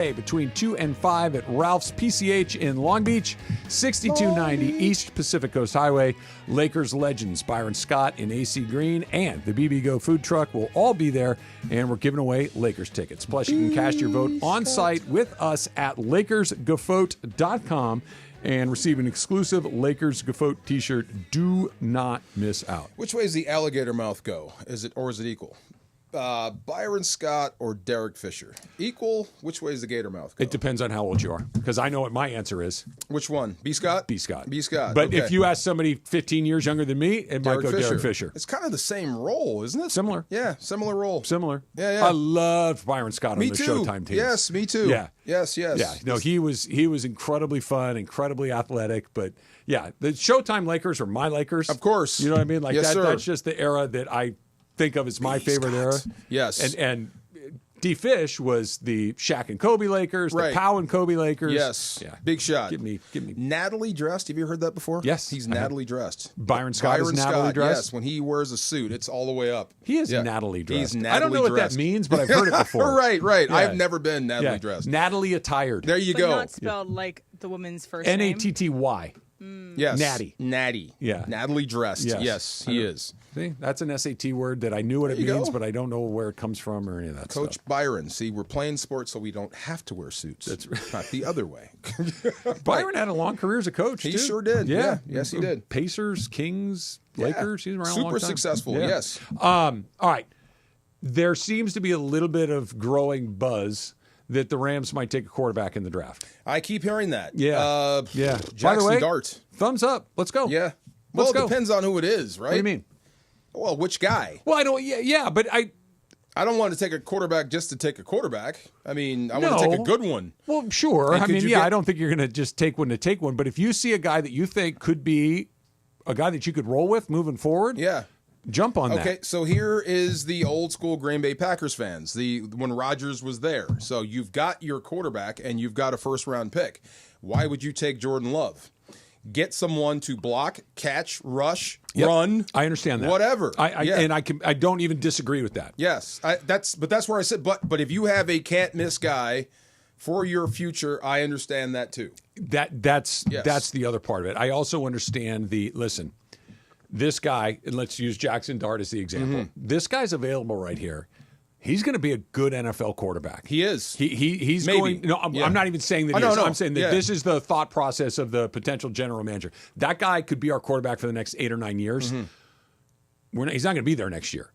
Between 2 and 5 at Ralph's PCH in Long Beach, 6290 East Pacific Coast Highway. Lakers legends Byron Scott and AC Green and the BB Go food truck will all be there, and we're giving away Lakers tickets. Plus, you can cast your vote on site with us at LakersGafote.com and receive an exclusive Lakers Gafote t-shirt. Do not miss out. Which way does the alligator mouth go? Is it equal? Byron Scott or Derek Fisher? Equal? Which way does the gator mouth go? It depends on how old you are, because I know what my answer is. Which one? B. Scott? B. Scott. B. Scott. But okay. if you ask somebody 15 years younger than me, it might go Derek Fisher. It's kind of the same role, isn't it? Similar. Yeah, similar role. Similar. Yeah. I loved Byron Scott on the Showtime team. Yes, me too. Yeah. Yes. Yeah. No, he was incredibly fun, incredibly athletic, but yeah, the Showtime Lakers are my Lakers. Of course. You know what I mean? Like yes, that. Sir. That's just the era that I think of as my favorite era. Yes. And D. Fish was the Shaq and Kobe Lakers, the Pow and Kobe Lakers. Yes. Yeah. Big shot. Give me. Natalie dressed. Have you heard that before? Yes. He's Natalie dressed. Byron Scott is Natalie dressed? Yes. When he wears a suit, it's all the way up. He is Natalie dressed. He's Natalie I don't know what that means, but I've heard it before. Right. Yeah. I've never been Natalie dressed. Natalie attired. There you but go. Not spelled like the woman's first name. Natty. Yes. Natty. Yeah. Natalie dressed. Yes, he is. See, that's an SAT word that I knew what it means, but I don't know where it comes from or any of that Coach stuff. Byron. See, we're playing sports so we don't have to wear suits. That's right. Not the other way. Byron had a long career as a coach, He too. sure did. Yeah. Yes, he did. Pacers, Kings, Lakers. He's around a long Super time. successful, Yeah. yes. All right. There seems to be a little bit of growing buzz that the Rams might take a quarterback in the draft. I keep hearing that. Yeah. Jackson By the way, Dart. Thumbs up. Let's go. Yeah. Well, Let's it go. depends on who it is, right? What do you mean? Well, which guy? Well, I don't. Yeah, but I don't want to take a quarterback just to take a quarterback. I mean, I want to take a good one. Well, sure. And I mean, I don't think you're going to just take one to take one. But if you see a guy that you think could be a guy that you could roll with moving forward, jump on that. Okay, so here is the old school Green Bay Packers fans, when Rodgers was there. So you've got your quarterback and you've got a first-round pick. Why would you take Jordan Love? Get someone to block, catch, rush, run. I understand that. Whatever. I don't even disagree with that. Yes, that's where I said. But if you have a can't miss guy for your future, I understand that too. That's the other part of it. I also understand listen. This guy, and let's use Jackson Dart as the example. This guy's available right here. He's going to be a good NFL quarterback. He is. He's Maybe. going. No, I'm not even saying that he is. I'm saying that this is the thought process of the potential general manager. That guy could be our quarterback for the next 8 or 9 years. He's not going to be there next year.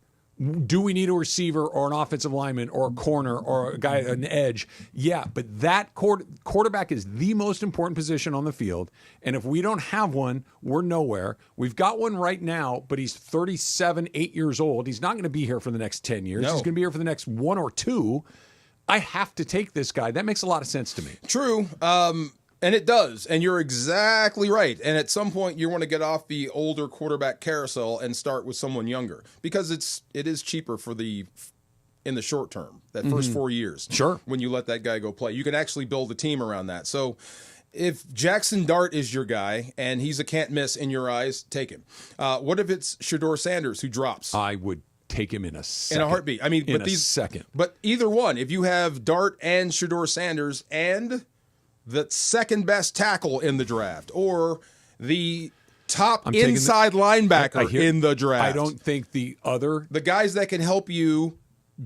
Do we need a receiver or an offensive lineman or a corner or a guy, an edge? Yeah, but that quarterback is the most important position on the field. And if we don't have one, we're nowhere. We've got one right now, but he's 37, 8 years old. He's not going to be here for the next 10 years. No. He's going to be here for the next 1 or 2. I have to take this guy. That makes a lot of sense to me. True. And it does. And you're exactly right. And at some point, you want to get off the older quarterback carousel and start with someone younger because it is cheaper in the short term, that first 4 years. Sure. When you let that guy go play. You can actually build a team around that. So if Jackson Dart is your guy and he's a can't miss in your eyes, take him. What if it's Shedeur Sanders who drops? I would take him in a second. In a heartbeat. I mean, second. But either one, if you have Dart and Shedeur Sanders and the second best tackle in the draft, or the top inside linebacker in the draft. I don't think the guys that can help you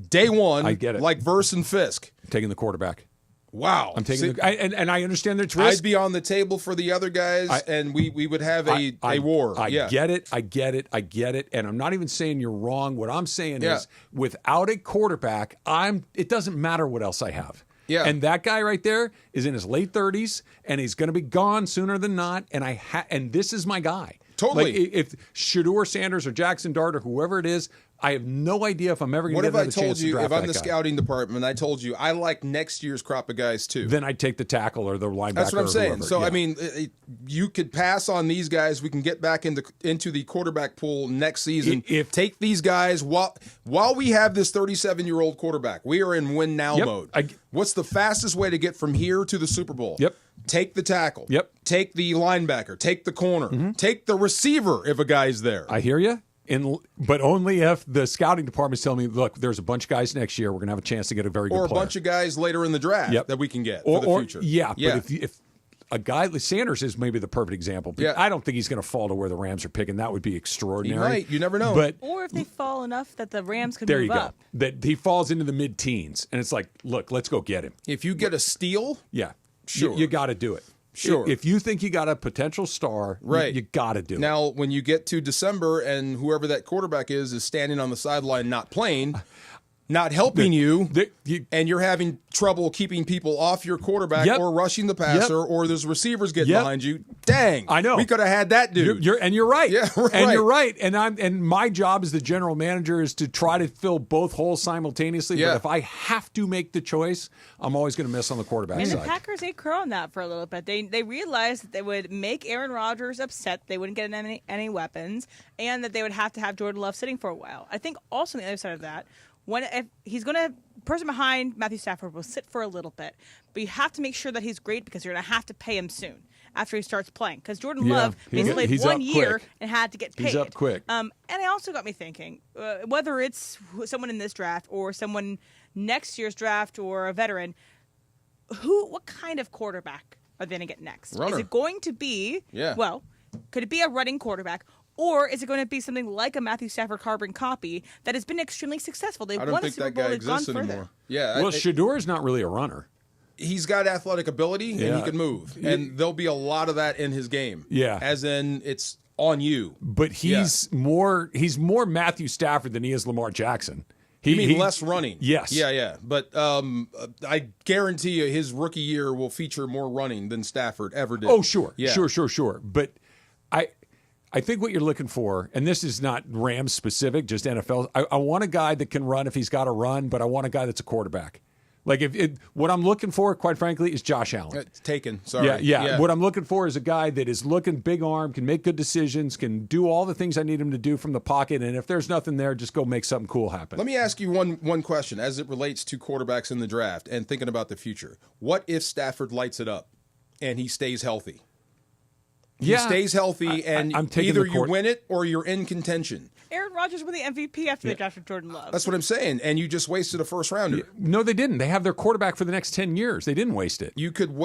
day one, I get it. Like Verse and Fisk. Taking the quarterback. Wow. I'm taking and I understand there's risk. I'd be on the table for the other guys, and we would have a war. I get it. And I'm not even saying you're wrong. What I'm saying is, without a quarterback, it doesn't matter what else I have. Yeah. And that guy right there is in his late 30s, and he's going to be gone sooner than not. And and this is my guy. Totally. Like, if Shedeur Sanders or Jackson Dart or whoever it is, I have no idea if I'm ever going to get another chance to draft that guy. What if I told you, if I'm the scouting department, I told you I like next year's crop of guys too? Then I'd take the tackle or the linebacker. That's what I'm saying. Whoever. So, I mean, you could pass on these guys. We can get back into the quarterback pool next season. Take these guys while we have this 37-year-old quarterback. We are in win now mode. What's the fastest way to get from here to the Super Bowl? Take the tackle. Take the linebacker. Take the corner. Take the receiver if a guy's there. I hear you. But only if the scouting department's telling me, look, there's a bunch of guys next year. We're going to have a chance to get a very good player. Or a bunch of guys later in the draft that we can get for the future. Yeah, but if a guy like Sanders is maybe the perfect example. But I don't think he's going to fall to where the Rams are picking. That would be extraordinary. He might. You never know. Or if they fall enough that the Rams could move up. There you go. That he falls into the mid-teens. And it's like, look, let's go get him. If you get a steal, sure. You got to do it. Sure. If you think you got a potential star, you got to do it. Now, when you get to December and whoever that quarterback is standing on the sideline not playing, not helping you, and you're having trouble keeping people off your quarterback or rushing the passer, or there's receivers getting behind you. Dang, I know. We could have had that dude. You're right. Yeah, right. And you're right. And my job as the general manager is to try to fill both holes simultaneously. Yeah. But if I have to make the choice, I'm always going to miss on the quarterback side. And the Packers ate crow on that for a little bit. They realized that they would make Aaron Rodgers upset. They wouldn't get any weapons, and that they would have to have Jordan Love sitting for a while. I think also on the other side of that, if he's going to, person behind Matthew Stafford will sit for a little bit, but you have to make sure that he's great because you're going to have to pay him soon after he starts playing. Because Jordan Love basically played 1 year and had to get paid. He's up quick. And it also got me thinking, whether it's someone in this draft or someone next year's draft or a veteran, what kind of quarterback are they going to get next? Runner. Is it going to be, could it be a running quarterback? Or is it going to be something like a Matthew Stafford carbon copy that has been extremely successful? They've won a Super Bowl. They've gone further. Anymore. Yeah. Well, Shedeur is not really a runner. He's got athletic ability and he can move, and there'll be a lot of that in his game. Yeah. As in, it's on you. But he's more Matthew Stafford than he is Lamar Jackson. You mean less running? Yes. Yeah. But I guarantee you his rookie year will feature more running than Stafford ever did. Oh, sure. Yeah. Sure. But I think what you're looking for, and this is not Rams specific, just NFL, I want a guy that can run if he's got to run, but I want a guy that's a quarterback. Like what I'm looking for, quite frankly, is Josh Allen. It's taken. Sorry. Yeah. What I'm looking for is a guy that is looking big arm, can make good decisions, can do all the things I need him to do from the pocket, and if there's nothing there, just go make something cool happen. Let me ask you one question as it relates to quarterbacks in the draft and thinking about the future. What if Stafford lights it up and he stays healthy? He stays healthy, and either you win it or you're in contention. Aaron Rodgers won the MVP after they drafted Jordan Love. That's what I'm saying, and you just wasted a first rounder. No, they didn't. They have their quarterback for the next 10 years. They didn't waste it. You could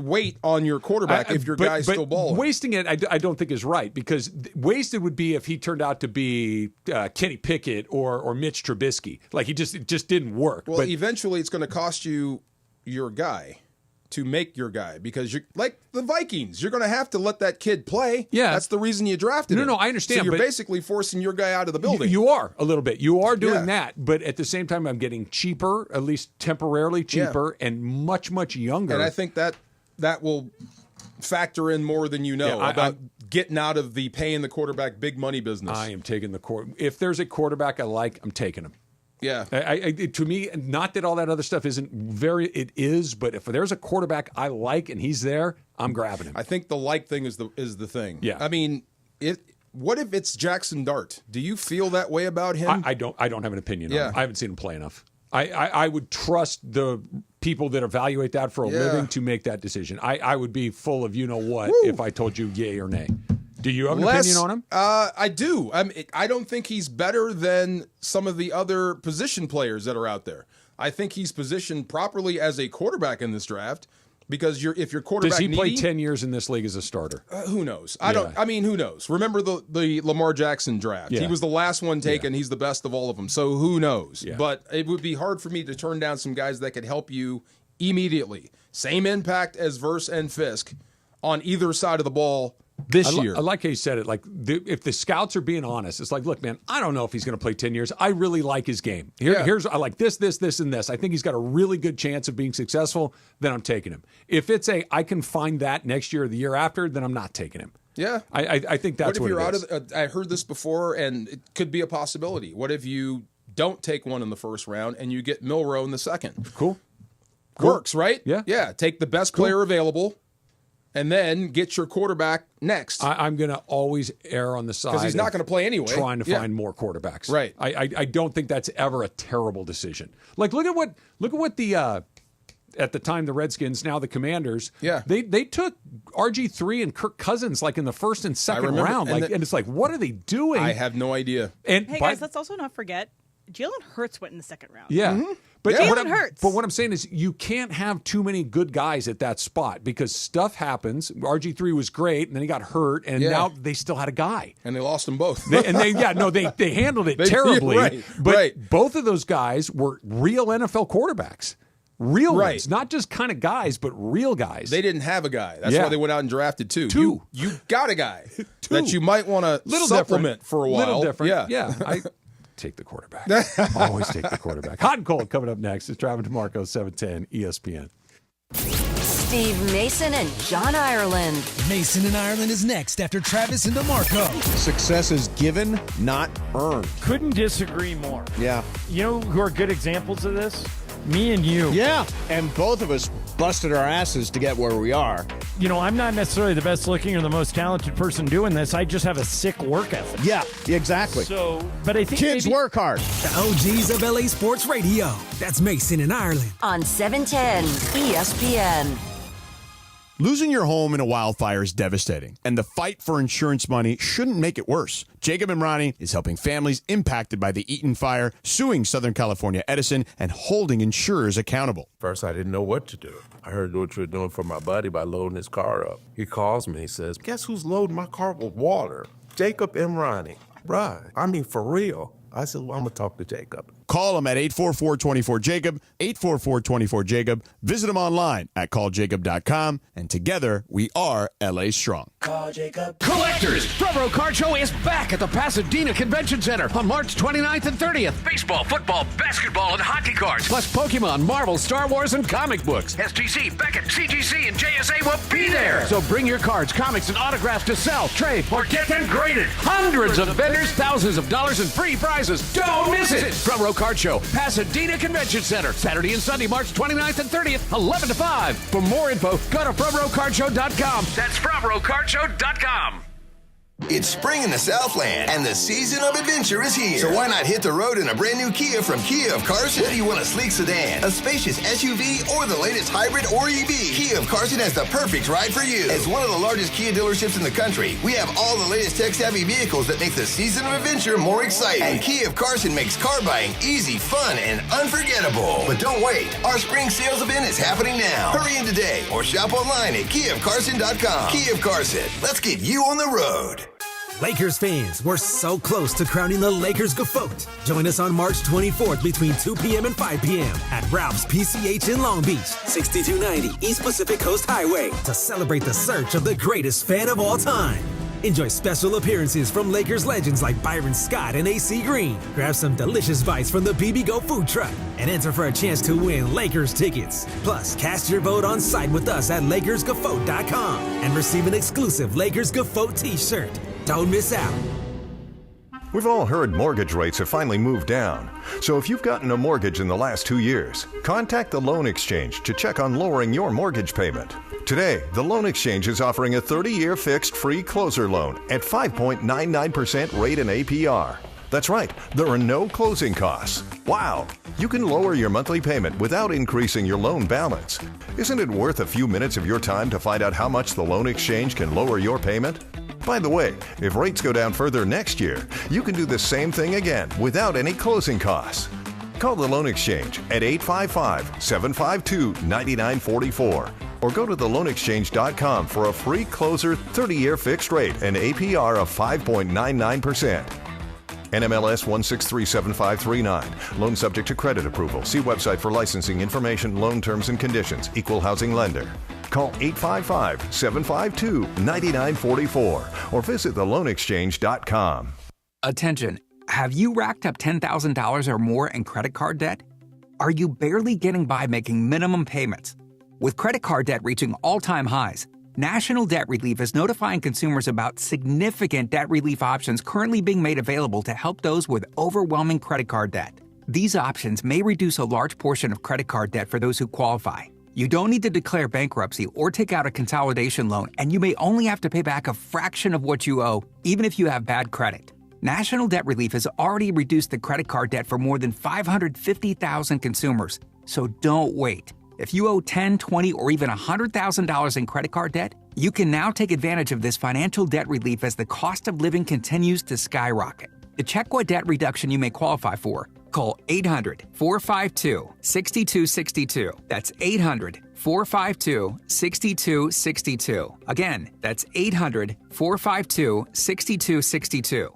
wait on your quarterback if your guy's still balling. Wasting it, I don't think is right, because wasted would be if he turned out to be Kenny Pickett or Mitch Trubisky. Like it just didn't work. Well, eventually it's going to cost you your guy to make your guy, because you're like the Vikings. You're going to have to let that kid play. Yeah. That's the reason you drafted him. No, I understand. So you're basically forcing your guy out of the building. You are a little bit. You are doing that. But at the same time, I'm getting cheaper, at least temporarily cheaper, and much, much younger. And I think that will factor in more than you know about getting out of the paying the quarterback big money business. I am taking if there's a quarterback I like, I'm taking him. Yeah. To me, not that all that other stuff isn't it is, but if there's a quarterback I like and he's there, I'm grabbing him. I think the like thing is the thing. Yeah. I mean, what if it's Jackson Dart? Do you feel that way about him? I don't have an opinion on him. I haven't seen him play enough. I would trust the people that evaluate that for a living to make that decision. I would be full of if I told you yay or nay. Do you have an opinion on him? I do. I don't think he's better than some of the other position players that are out there. I think he's positioned properly as a quarterback in this draft, because if your quarterback does he play 10 years in this league as a starter? Who knows? Who knows? Remember the Lamar Jackson draft? Yeah. He was the last one taken. He's the best of all of them. So who knows? Yeah. But it would be hard for me to turn down some guys that could help you immediately. Same impact as Verse and Fisk on either side of the ball this year. I like how you said it. Like, if the scouts are being honest, it's like, look, man, I don't know if he's going to play 10 years. I really like his game. I like this, and this. I think he's got a really good chance of being successful. Then I'm taking him. If it's I can find that next year or the year after, then I'm not taking him. Yeah. I think that's what it is. I heard this before, and it could be a possibility. What if you don't take one in the first round and you get Milroe in the second? Cool. Works, right? Yeah. Yeah. Take the best player available, and then get your quarterback next. I'm going to always err on the side because he's not going to play anyway. Trying to find more quarterbacks, right? I don't think that's ever a terrible decision. Like look at what the at the time the Redskins, now the Commanders. Yeah. They took RG3 and Kirk Cousins like in the first and second round. And it's like, what are they doing? I have no idea. And hey, guys, let's also not forget, Jalen Hurts went in the second round. Yeah. Mm-hmm. But Jalen Hurts. But what I'm saying is you can't have too many good guys at that spot because stuff happens. RG3 was great, and then he got hurt, and now they still had a guy. And they lost them both. They handled it terribly. But both of those guys were real NFL quarterbacks. Real ones, not just kind of guys, but real guys. They didn't have a guy. That's why they went out and drafted two. You got a guy that you might want to supplement for a while. Little different. Yeah. I take the quarterback. Always take the quarterback. Hot and cold coming up next. It's Travis DeMarco, 710 ESPN. Steve Mason and John Ireland. Mason and Ireland is next after Travis and DeMarco. Success is given, not earned. Couldn't disagree more. Yeah. You know who are good examples of this? Me and you. Yeah. And both of us busted our asses to get where we are. You know, I'm not necessarily the best looking or the most talented person doing this. I just have a sick work ethic. Yeah, exactly. So, but I think kids work hard. The OGs of LA Sports Radio. That's Mason and Ireland. On 710 ESPN. Losing your home in a wildfire is devastating, and the fight for insurance money shouldn't make it worse. Jacob Imrani is helping families impacted by the Eaton fire, suing Southern California Edison, and holding insurers accountable. First, I didn't know what to do. I heard what you were doing for my buddy by loading his car up. He calls me, he says, guess who's loading my car with water? Jacob Imrani. Right. I mean, for real. I said, well, I'm going to talk to Jacob. Call him at 844-24-JACOB, 844-24-JACOB. Visit him online at calljacob.com, and together we are LA Strong. Call Jacob. Collectors, Provo Card Show is back at the Pasadena Convention Center on March 29th and 30th. Baseball, football, basketball, and hockey cards, plus Pokemon, Marvel, Star Wars, and comic books. SGC, Beckett, CGC, and JSA will be there. So bring your cards, comics, and autographs to sell, trade, or get them graded. Hundreds of vendors, thousands of dollars in free prizes. Don't miss it. Provo Card Show, Pasadena Convention Center, Saturday and Sunday, March 29th and 30th, 11 to 5. For more info, go to ProvoCardShow.com. That's ProvoCardShow.com. It's spring in the Southland, and the season of adventure is here. So why not hit the road in a brand new Kia from Kia of Carson? Whether you want a sleek sedan, a spacious SUV, or the latest hybrid or EV, Kia of Carson has the perfect ride for you. As one of the largest Kia dealerships in the country, we have all the latest tech-savvy vehicles that make the season of adventure more exciting. And Kia of Carson makes car buying easy, fun, and unforgettable. But don't wait. Our spring sales event is happening now. Hurry in today or shop online at KiaofCarson.com. Kia of Carson. Let's get you on the road. Lakers fans, we're so close to crowning the Lakers GOAT. Join us on March 24th between 2 p.m. and 5 p.m. at Ralph's PCH in Long Beach, 6290 East Pacific Coast Highway, to celebrate the search of the greatest fan of all time. Enjoy special appearances from Lakers legends like Byron Scott and AC Green. Grab some delicious bites from the BB Go food truck and enter for a chance to win Lakers tickets. Plus, cast your vote on site with us at LakersGoFoat.com and receive an exclusive Lakers GOAT t-shirt. Don't miss out. We've all heard mortgage rates have finally moved down. So if you've gotten a mortgage in the last 2 years, contact the Loan Exchange to check on lowering your mortgage payment. Today, the Loan Exchange is offering a 30-year fixed free closer loan at 5.99% rate and APR. That's right, there are no closing costs. Wow! You can lower your monthly payment without increasing your loan balance. Isn't it worth a few minutes of your time to find out how much the Loan Exchange can lower your payment? By the way, if rates go down further next year, you can do the same thing again without any closing costs. Call the Loan Exchange at 855-752-9944 or go to theloanexchange.com for a free closer 30-year fixed rate and APR of 5.99%. NMLS 1637539. Loan subject to credit approval. See website for licensing information, loan terms and conditions. Equal housing lender. Call 855-752-9944 or visit theloanexchange.com. Attention. Have you racked up $10,000 or more in credit card debt? Are you barely getting by making minimum payments? With credit card debt reaching all-time highs, National Debt Relief is notifying consumers about significant debt relief options currently being made available to help those with overwhelming credit card debt. These options may reduce a large portion of credit card debt for those who qualify. You don't need to declare bankruptcy or take out a consolidation loan, and you may only have to pay back a fraction of what you owe, even if you have bad credit. National Debt Relief has already reduced the credit card debt for more than 550,000 consumers, so don't wait. If you owe $10, $20, or even $100,000 in credit card debt, you can now take advantage of this financial debt relief as the cost of living continues to skyrocket. To check what debt reduction you may qualify for, call 800-452-6262. That's 800-452-6262. Again, that's 800-452-6262.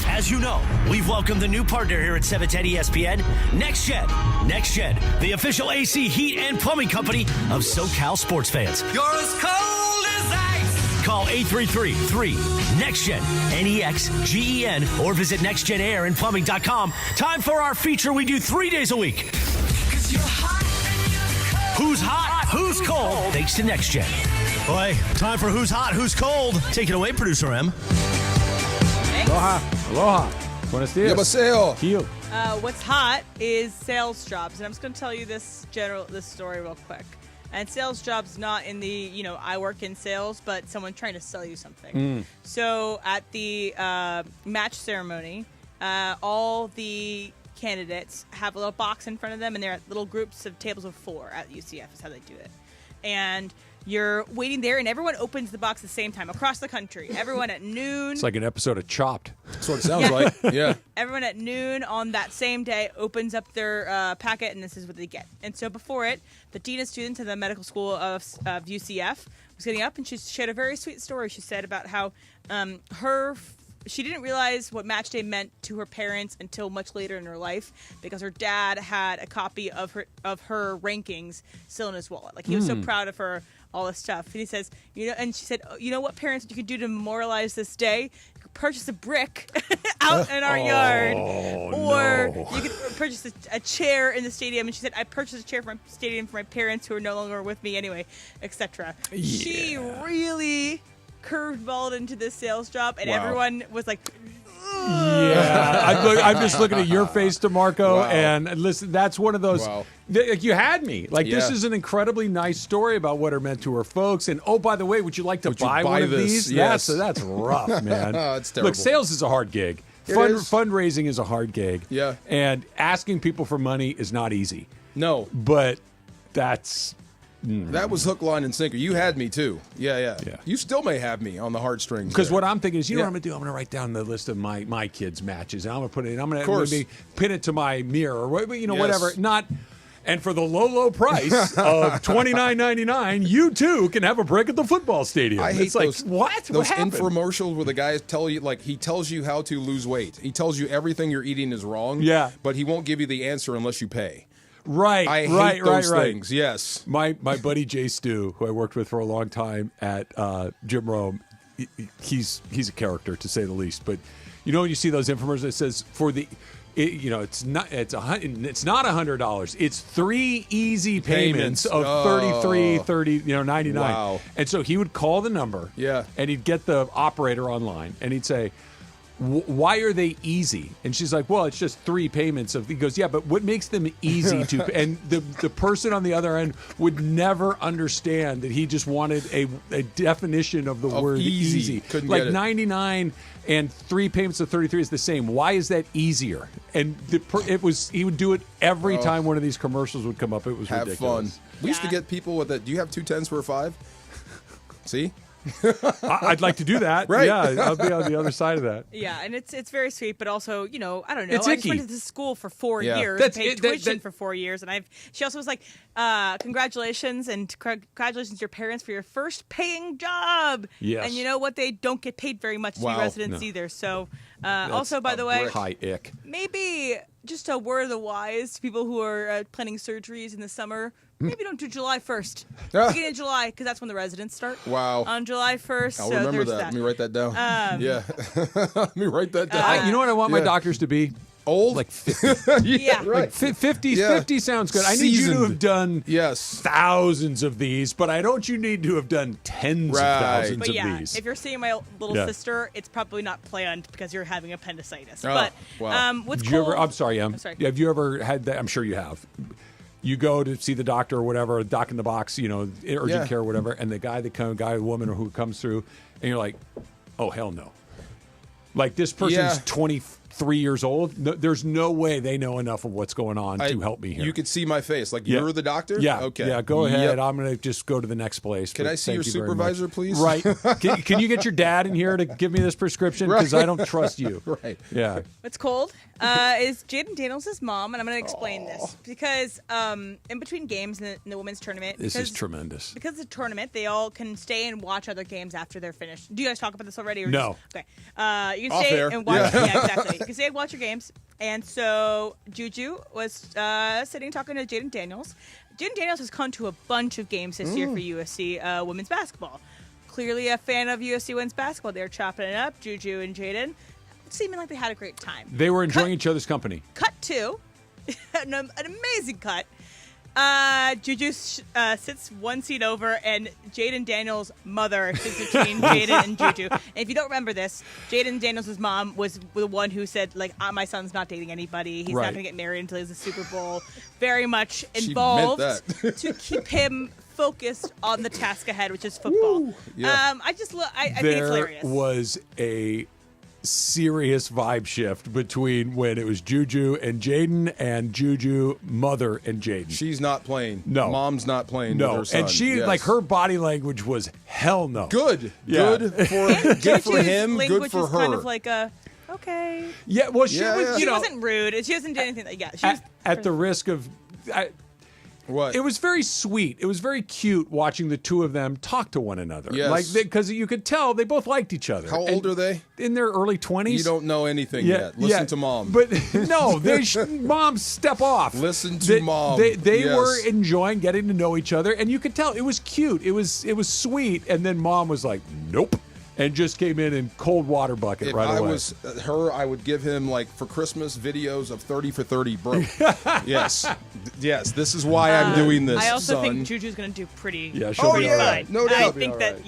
As you know, we've welcomed the new partner here at 710 ESPN, NextGen. NextGen, the official AC, heat, and plumbing company of SoCal sports fans. You're as cold as ice. Call 833-3-NEXTGEN, NEXGEN, or visit nextgenairandplumbing.com. Time for our feature we do 3 days a week. Who's hot, who's cold, thanks to NextGen. Boy, time for Who's Hot, Who's Cold. Take it away, Producer M. Aloha. Aloha. Buenos dias. Yabaseo. What's hot is sales jobs. And I'm just going to tell you this story real quick. And sales jobs not in the, I work in sales, but someone trying to sell you something. So at the match ceremony, all the candidates have a little box in front of them, and they're at little groups of tables of 4 at UCF is how they do it. And you're waiting there, and everyone opens the box at the same time across the country. Everyone at noon. It's like an episode of Chopped. That's what it sounds like. Yeah. Everyone at noon on that same day opens up their packet, and this is what they get. And so before it, the dean of students at the medical school of UCF was getting up, and she shared a very sweet story. She said about how she didn't realize what match day meant to her parents until much later in her life, because her dad had a copy of her rankings still in his wallet. Like, he was so proud of her, all this stuff. And he says, and she said, you know what, parents, you could do to memorialize this day? You could purchase a brick out in our yard, or you could purchase a chair in the stadium. And she said, I purchased a chair for my stadium for my parents who are no longer with me anyway, etc. Yeah. She really curveballed into this sales job, and everyone was like, yeah. I'm just looking at your face, DeMarco, and listen, that's one of those. Like, you had me. Like, this is an incredibly nice story about what are meant to her folks. And oh, by the way, would you like to buy one of these? Yes. That's rough, man. It's terrible. Look, sales is a hard gig. Fundraising is a hard gig. Yeah. And asking people for money is not easy. No. But that's. That was hook, line, and sinker. You had me, too. Yeah. You still may have me on the heartstrings. Because what I'm thinking is, what I'm going to do? I'm going to write down the list of my kids' matches, and I'm going to put it in. I'm going to maybe pin it to my mirror, or whatever. And for the low price of $29.99, you too can have a break at the football stadium. I hate those. What? Those infomercials where the guys tell you, like, he tells you how to lose weight. He tells you everything you're eating is wrong. Yeah. But he won't give you the answer unless you pay. Right, I hate those things. Yes. My buddy Jay Stu, who I worked with for a long time at Jim Rome, he's a character to say the least. But when you see those infomercials, it says it's not $100. It's 3 easy payments of $33.99. Wow. And so he would call the number. Yeah. And he'd get the operator online, and he'd say, why are they easy? And she's like, well, it's just 3 payments of. He goes, yeah, but what makes them easy to? And the person on the other end would never understand that he just wanted a definition of the word easy. Couldn't like get it. 99 and 3 payments of 33 is the same. Why is that easier? And he would do it every time one of these commercials would come up. It was ridiculous. Have fun. We used to get people with that. Do you have 2 10s for a 5? See. I'd like to do that. Right. Yeah, I'll be on the other side of that. Yeah, and it's very sweet, but also, I don't know. It's I icky. just went to this school for 4 years, paid tuition for 4 years, and she also was like, congratulations, and congratulations to your parents for your first paying job. Yes. And you know what? They don't get paid very much to be residents either. So, also, by the way, high ick. Maybe just a word of the wise to people who are planning surgeries in the summer. Maybe don't do July 1st. Beginning of July, because that's when the residents start. Wow. On July 1st. I'll remember that. Let me write that down. Yeah. Let me write that down. You know what I want my doctors to be? Old? Like 50. Yeah. Like Right. 50 sounds good. I need you to have done yes. thousands of these, but I don't you need to have done tens of thousands of these. If you're seeing my little sister, it's probably not planned because you're having appendicitis. Oh, but wow. what's cool... I'm sorry, Em. I'm sorry. Have you ever had that? I'm sure you have. You go to see the doctor or whatever, doc in the box, urgent care or whatever, and the guy or woman who comes through, and you're like, oh, hell no. Like, this person's 20 3 years old. No, there's no way they know enough of what's going on to help me here. You could see my face. Like, you're the doctor? Yeah. Okay. Yeah, go ahead. I'm going to just go to the next place. Can I see your supervisor, please? Right. Can you get your dad in here to give me this prescription? Because I don't trust you. Right. Yeah. What's cold is Jaden Daniels' mom, and I'm going to explain this because in between games in the women's tournament, this is tremendous. Because it's a tournament, they all can stay and watch other games after they're finished. Do you guys talk about this already? Or no. Okay. You can stay and watch. Yeah, exactly. You can stay and watch your games. And so JuJu was sitting talking to Jaden Daniels. Jaden Daniels has come to a bunch of games this year for USC women's basketball. Clearly a fan of USC women's basketball. They were chopping it up, JuJu and Jaden, seeming like they had a great time. They were enjoying each other's company. Cut to an amazing cut. JuJu sits one seat over, and Jaden Daniels' mother sits between Jaden and JuJu. And if you don't remember this, Jaden Daniels' mom was the one who said, like, my son's not dating anybody. He's not going to get married until he's a Super Bowl. Very much involved to keep him focused on the task ahead, which is football. Yeah. I think it's hilarious. There was a serious vibe shift between when it was JuJu and Jaden and JuJu mother and Jaden. She's not playing. No. Mom's not playing No. with her son. And she, like, her body language was hell no. Good. Yeah. Good for him, good for her. Kind of like a, okay. Yeah, well, she was, She wasn't rude. She doesn't do anything like that. She was at the risk of... What? It was very sweet. It was very cute watching the two of them talk to one another. Yes. Like, because you could tell they both liked each other. How old are they? In their early 20s. You don't know anything yet. Listen to Mom. But no, Mom, step off. Listen to Mom. They were enjoying getting to know each other, and you could tell it was cute. It was sweet, and then Mom was like, nope. And just came in cold water bucket right away. If I was her, I would give him, like, for Christmas, videos of 30 for 30 broke. Yes. Yes, this is why I'm doing this, I also son. think JuJu's going to do pretty fine. No doubt. I think that,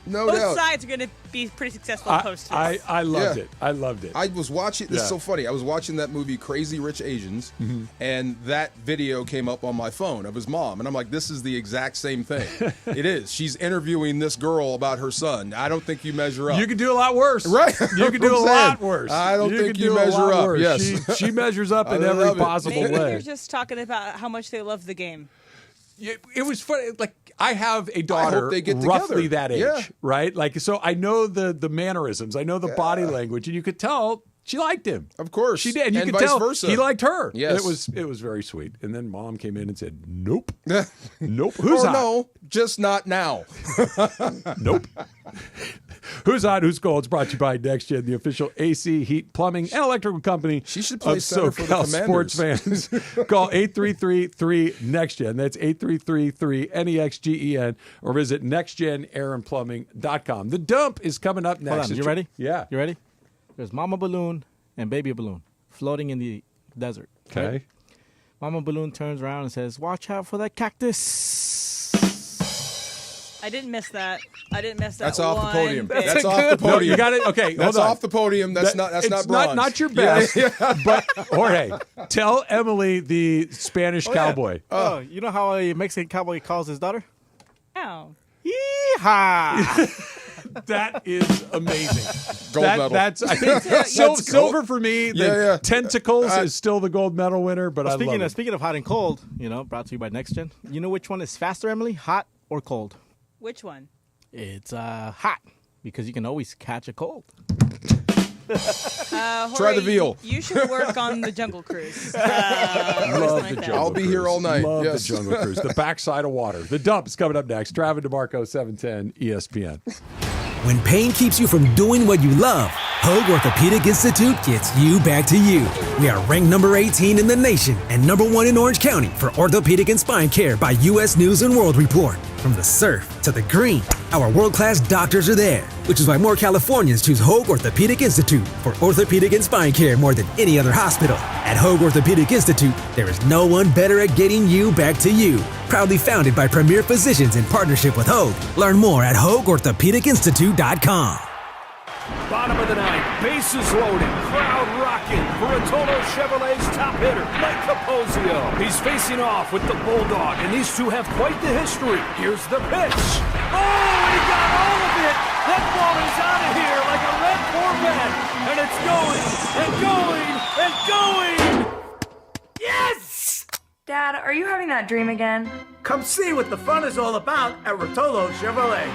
No both doubt. sides are going to be pretty successful post this. I loved it. I loved it. I was watching, this is so funny, I was watching that movie Crazy Rich Asians, and that video came up on my phone of his mom, and I'm like, this is the exact same thing. It is. She's interviewing this girl about her son. I don't think you measure up. You could do a lot worse. Right. You could do a lot worse. I don't think you measure up. Worse. Yes. She measures up in every possible Maybe way. they're just talking about how much they love the game. It was funny. Like, I have a daughter they get roughly together. that age, right? Like, so I know the mannerisms. I know the body language, and you could tell she liked him. Of course, she did. And you could vice tell versa. he liked her. Yes, it was very sweet. And then Mom came in and said, "Nope, nope. Who's on? No, just not now. Nope." Who's on? Who's cold? It's brought to you by Next Gen, the official AC, heat, plumbing, and electrical company. She should play of center for the SoCal sports fans. Call 833-3-NEXTGEN. That's 833-3-NEXGEN. Or visit nextgenairandplumbing.com. The dump is coming up next. Hold on, you ready? Yeah. You ready? There's Mama Balloon and Baby Balloon floating in the desert. Okay. Mama Balloon turns around and says, "Watch out for that cactus." I didn't miss that. That's off the podium. bit. That's off the podium. No, you got it. Okay, that's hold on. off the podium. That's not it's bronze. Not your best. But Jorge, tell Emily the Spanish cowboy. Oh, you know how a Mexican cowboy calls his daughter? Oh. Yeehaw! That is amazing. Gold medal. That's I think silver for me. The tentacles is still the gold medal winner. But Speaking of hot and cold, brought to you by Next Gen. You know which one is faster, Emily? Hot or cold? Which one? It's hot because you can always catch a cold. Jorge, Try the veal. You should work on the Jungle Cruise. Love the Jungle I'll be here all night. Love Yes. the Jungle Cruise. The backside of water. The dump is coming up next. Travis DeMarco, 710 ESPN. When pain keeps you from doing what you love, Hoag Orthopedic Institute gets you back to you. We are ranked number 18 in the nation and number 1 in Orange County for orthopedic and spine care by U.S. News & World Report. From the surf to the green, our world-class doctors are there, which is why more Californians choose Hoag Orthopedic Institute for orthopedic and spine care more than any other hospital. At Hoag Orthopedic Institute, there is no one better at getting you back to you. Proudly founded by premier physicians in partnership with Hoag. Learn more at HoagOrthopedicInstitute.com. Bottom of the ninth, bases loaded, crowd rocking for Antonio Chevrolet's top hitter, Mike Capozio. He's facing off with the Bulldog, and these two have quite the history. Here's the pitch. Oh, and he got all of it. That ball is out of here like a red Corvette. And it's going and going and going. Yes! Dad, are you having that dream again? Come see what the fun is all about at Rotolo Chevrolet.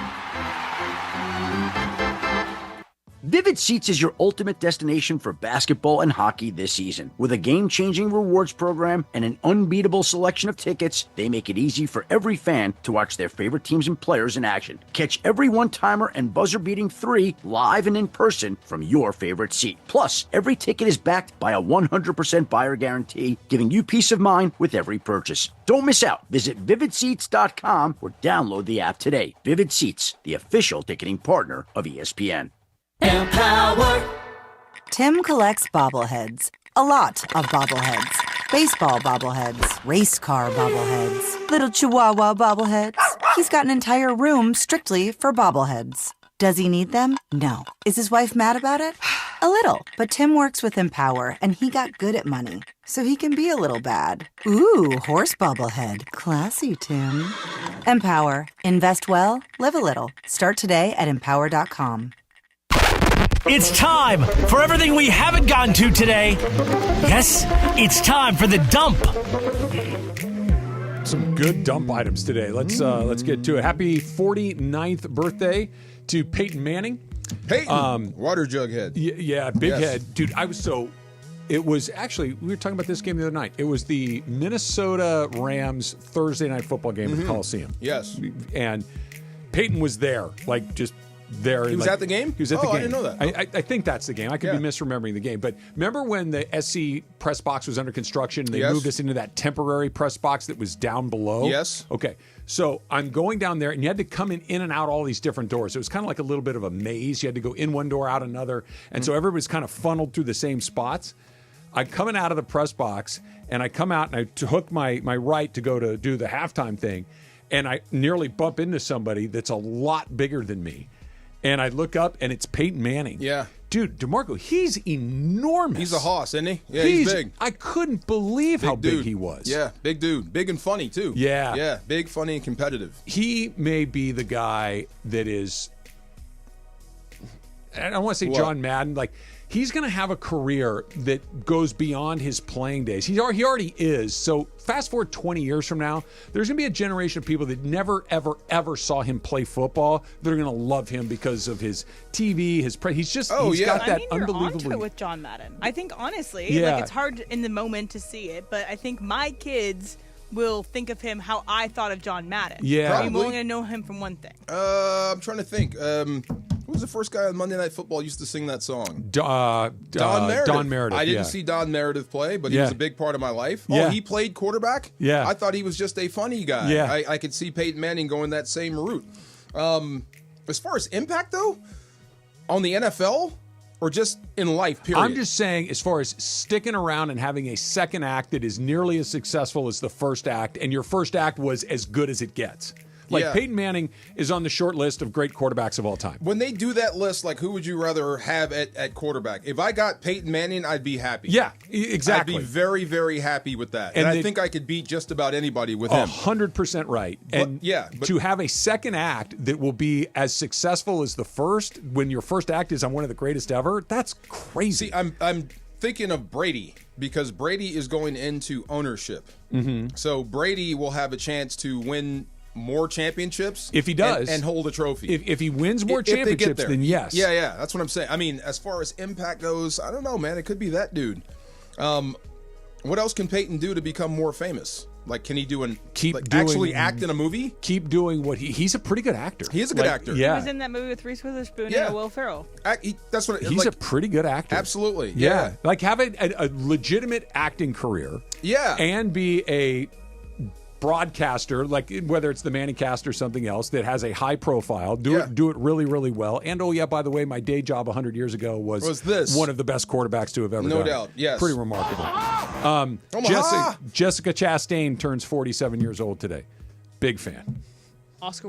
Vivid Seats is your ultimate destination for basketball and hockey this season. With a game-changing rewards program and an unbeatable selection of tickets, they make it easy for every fan to watch their favorite teams and players in action. Catch every one-timer and buzzer-beating 3 live and in person from your favorite seat. Plus, every ticket is backed by a 100% buyer guarantee, giving you peace of mind with every purchase. Don't miss out. Visit VividSeats.com or download the app today. Vivid Seats, the official ticketing partner of ESPN. Empower. Tim collects bobbleheads. A lot of bobbleheads. Baseball bobbleheads. Race car bobbleheads. Little Chihuahua bobbleheads. He's got an entire room strictly for bobbleheads. Does he need them? No. Is his wife mad about it? A little. But Tim works with Empower, and he got good at money, so he can be a little bad. Ooh, horse bobblehead. Classy, Tim. Empower. Invest well, live a little. Start today at empower.com. It's time for everything we haven't gotten to today. Yes, it's time for the dump. Some good dump items today. Let's get to it. Happy 49th birthday to Peyton Manning. Peyton, water jug head. Yeah, big head. Dude, it was actually, we were talking about this game the other night. It was the Minnesota Rams Thursday night football game at the Coliseum. Yes. And Peyton was there, just there. He was at the game? He was at the game. I didn't know that. I think that's the game. I could be misremembering the game. But remember when the SC press box was under construction and they moved us into that temporary press box that was down below? Yes. Okay. So I'm going down there, and you had to come in and out all these different doors. So it was kind of like a little bit of a maze. You had to go in one door, out another. And so everybody's kind of funneled through the same spots. I'm coming out of the press box, and I come out, and I hook my right to go to do the halftime thing, and I nearly bump into somebody that's a lot bigger than me. And I look up, and it's Peyton Manning. Yeah. Dude, DeMarco, he's enormous. He's a hoss, isn't he? Yeah, he's big. I couldn't believe how big he was. Yeah, big dude. Big and funny, too. Yeah. Yeah, big, funny, and competitive. He may be the guy that is, I don't want to say John Madden, he's going to have a career that goes beyond his playing days. He already is. So fast forward 20 years from now, there's going to be a generation of people that never, ever, ever saw him play football that are going to love him because of his TV, he's just, he's got that unbelievable. You're onto it with John Madden. I think, honestly, it's hard in the moment to see it, but I think my kids will think of him how I thought of John Madden. Yeah. I'm only going to know him from one thing. I'm trying to think. Who was the first guy on Monday Night Football used to sing that song? Don Meredith. Don Meredith. I didn't see Don Meredith play, but he was a big part of my life. Yeah. Oh, he played quarterback? Yeah. I thought he was just a funny guy. Yeah. I could see Peyton Manning going that same route. As far as impact, though, on the NFL or just in life, period? I'm just saying, as far as sticking around and having a second act that is nearly as successful as the first act, and your first act was as good as it gets. Peyton Manning is on the short list of great quarterbacks of all time. When they do that list, who would you rather have at quarterback? If I got Peyton Manning, I'd be happy. Yeah, exactly. I'd be very, very happy with that. And I think I could beat just about anybody with him. 100% right. And to have a second act that will be as successful as the first, when your first act is I'm one of the greatest ever, that's crazy. See, I'm thinking of Brady, because Brady is going into ownership. Mm-hmm. So Brady will have a chance to win more championships if he does and hold a trophy. If he wins more championships, then yes. Yeah, that's what I'm saying. I mean, as far as impact goes, I don't know, man. It could be that dude. What else can Peyton do to become more famous? Can he actually act in a movie? Keep doing what he's a pretty good actor. He is a good actor. Yeah. He was in that movie with Reese Witherspoon and Will Ferrell. That's what he's a pretty good actor. Absolutely. Yeah. Have a legitimate acting career. Yeah. And be a broadcaster, whether it's the Manningcast or something else that has a high profile, do it really, really well. And by the way, my day job 100 years ago was this one of the best quarterbacks to have ever done. No doubt, yes. Pretty remarkable. Jessica Chastain turns 47 years old today. Big fan. Oscar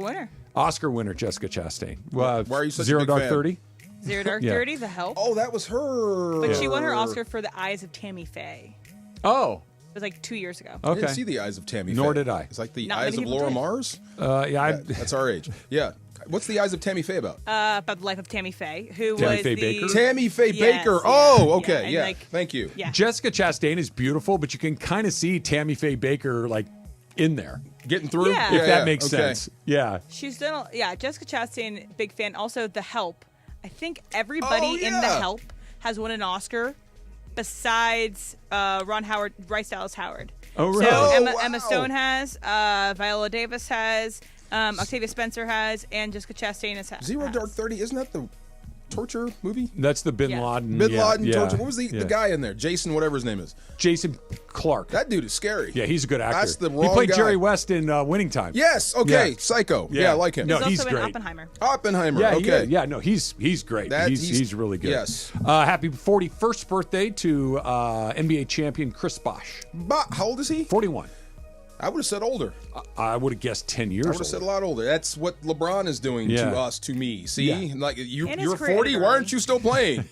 winner, Jessica Chastain. Why are you such Zero a big Dark fan? 30? Zero Dark 30, The Help. Oh, that was her. But she won her Oscar for The Eyes of Tammy Faye. Oh. It was 2 years ago. I didn't see The Eyes of Tammy Faye. Nor did I. It's like The Not Eyes many of people Laura did. Mars? Yeah, that's our age. Yeah. What's The Eyes of Tammy Faye about? About the life of Tammy Faye, who Tammy was Faye the... Baker? Tammy Faye Yes, Baker. yeah, Oh, okay. and, Yeah. like, Thank you. Yeah. Jessica Chastain is beautiful, but you can kind of see Tammy Faye Baker like in there. Getting through? Yeah. If that makes sense. Yeah. She's done, Jessica Chastain, big fan. Also, The Help. I think everybody in The Help has won an Oscar besides Bryce Dallas Howard. Oh, really? So wow. Emma Stone has, Viola Davis has, Octavia Spencer has, and Jessica Chastain has. Zero Dark 30, isn't that the torture movie? That's the Bin Yeah. Laden. Bin Laden yeah, torture. What was the yeah. guy in there? Jason, whatever his name is. Jason Clarke. That dude is scary. Yeah, he's a good actor. That's the He wrong played guy. Jerry West in Winning Time. Yes. Okay. Yeah. Psycho. Yeah, I like him. No, He's he's also in great. Oppenheimer. Oppenheimer. Yeah, okay. he's great. He's really good. Yes. Happy 41st birthday to NBA champion Chris Bosh. How old is he? 41. I would have said older. I would have guessed 10 years I would have said a lot older. That's what LeBron is doing Yeah. to us, to me. See? Yeah. Like And you're his 40. career. Why aren't you still playing?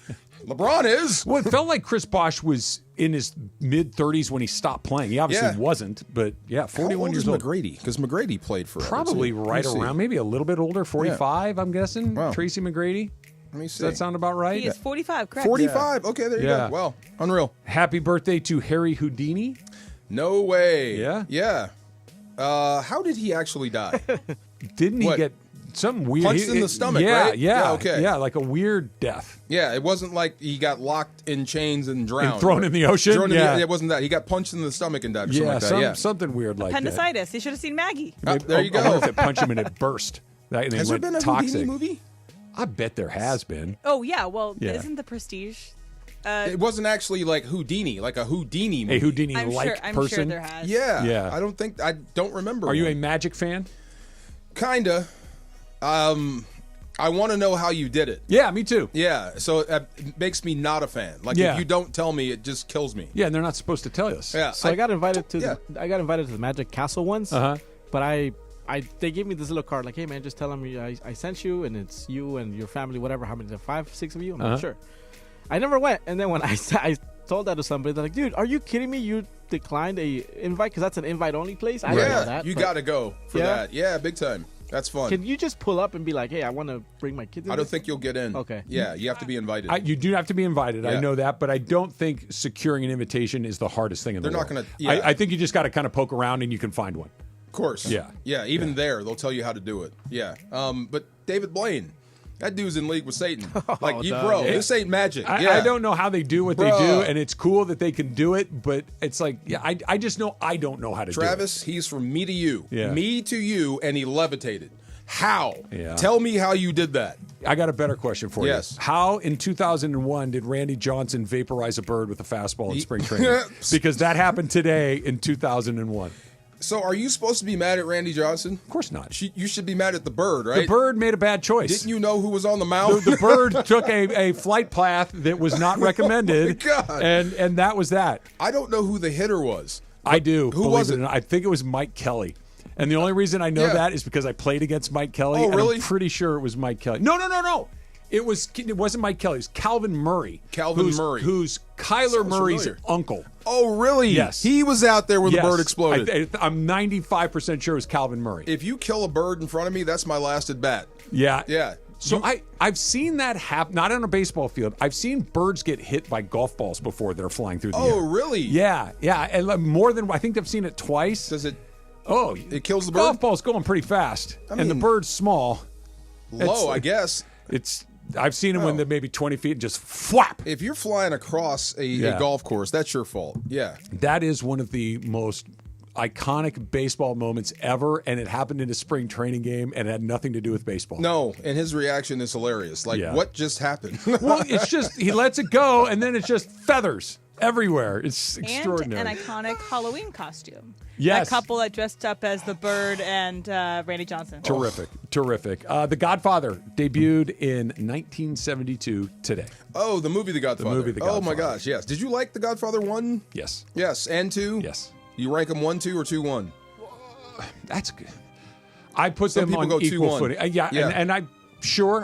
LeBron is. Well, it felt like Chris Bosh was in his mid-30s when he stopped playing. He obviously wasn't, but yeah, 41 years old. McGrady? Because McGrady played forever. Probably too. right Let me see. around, maybe a little bit older, 45, I'm guessing. Wow. Tracy McGrady. Let me see. Does that sound about right? He is 45, correct? 45. Okay, there you Yeah. go. Well, unreal. Happy birthday to Harry Houdini. No way. Yeah? Yeah. How did he actually die? Didn't he What? get something weird? Punched in the stomach, yeah, right? Yeah, Yeah, okay. Yeah, like a weird death. Yeah, it wasn't like he got locked in chains and drowned. And thrown in the ocean? Yeah. It wasn't that. He got punched in the stomach and died or Yeah, something like that. Yeah. something weird like that. Appendicitis. You should have seen Maggie. There you I wonder go. if they punched him and it burst. And Has there been a toxic. Houdini movie? I bet there has been. Oh, yeah. Well, Yeah. isn't the Prestige? It wasn't actually like Houdini, like a Houdini movie. A Houdini-like I'm person. sure there has. Yeah. Yeah. I don't remember. Are you a one. Magic fan? Kinda. I want to know how you did it. Yeah, me too. Yeah, so it makes me not a fan. Like Yeah. if you don't tell me, it just kills me. Yeah, and they're not supposed to tell us. Yeah. So I got invited to yeah. I got invited to the Magic Castle once. Uh-huh. But they gave me this little card like, hey man, just tell them I sent you and it's you and your family, whatever. How many? 5, 6 of you? I'm like, sure. I never went, and then when I told that to somebody, they're like, dude, are you kidding me? You declined a invite because that's an invite only place. I didn't know that. You got to go for that. Yeah, big time. That's fun. Can you just pull up and be like, hey, I want to bring my kids in? I don't think you'll get in. Okay. Yeah, you have to be invited. You do have to be invited. Yeah. I know that, but I don't think securing an invitation is the hardest thing in the They're world. not gonna- yeah. I think you just got to kind of poke around and you can find one. Of course. Yeah. Yeah, even there, they'll tell you how to do it. Yeah. But David Blaine, that dude's in league with Satan. Like, bro, this ain't magic. I don't know how they do what they do, and it's cool that they can do it, but it's like, I just know I don't know how to Travis, he's from me to you. Yeah. Me to you, and he levitated. How? Yeah. Tell me how you did that. do it. I got a better question for Yes. you. How in 2001 did Randy Johnson vaporize a bird with a fastball in spring training? Because that happened today in 2001. So are you supposed to be mad at Randy Johnson? Of course not. You should be mad at the bird, right? The bird made a bad choice. Didn't you know who was on the mound? The bird took a flight path that was not recommended, Oh my God. and that was that. I don't know who the hitter was. I do. Who was it? Or not. I think it was Mike Kelly. And the only reason I know that is because I played against Mike Kelly. Oh, and really? I'm pretty sure it was Mike Kelly. No. It wasn't Mike Kelly. It was Calvin Murray. Murray. Who's Kyler Murray's familiar. uncle. Oh, really? Yes. He was out there when Yes. the bird exploded. I'm 95% sure it was Calvin Murray. If you kill a bird in front of me, that's my last at bat. Yeah. Yeah. So I've seen that happen, not on a baseball field. I've seen birds get hit by golf balls before that are flying through the air. Oh, really? Yeah. And more than, I think I've seen it twice. Does it? Oh, it kills the bird? Golf ball's going pretty fast, and the mean, bird's small. Low, I guess. I've seen them when they're maybe 20 feet and just flap. If you're flying across a golf course, that's your fault. Yeah. That is one of the most iconic baseball moments ever, and it happened in a spring training game, and it had nothing to do with baseball. No, and his reaction is hilarious. Like, what just happened? Well, it's just, he lets it go, and then it's just feathers everywhere. It's extraordinary. And an iconic Halloween costume. Yes. A couple that dressed up as the Bird and Randy Johnson. Terrific. The Godfather debuted in 1972 today. Oh, the movie The Godfather. The movie The Oh, my Godfather. gosh, yes. Did you like The Godfather 1? Yes. Yes, and 2? Yes. You rank them 1-2 or 2-1? That's good. I put Some them people on go equal 2-1. footing. Yeah. And I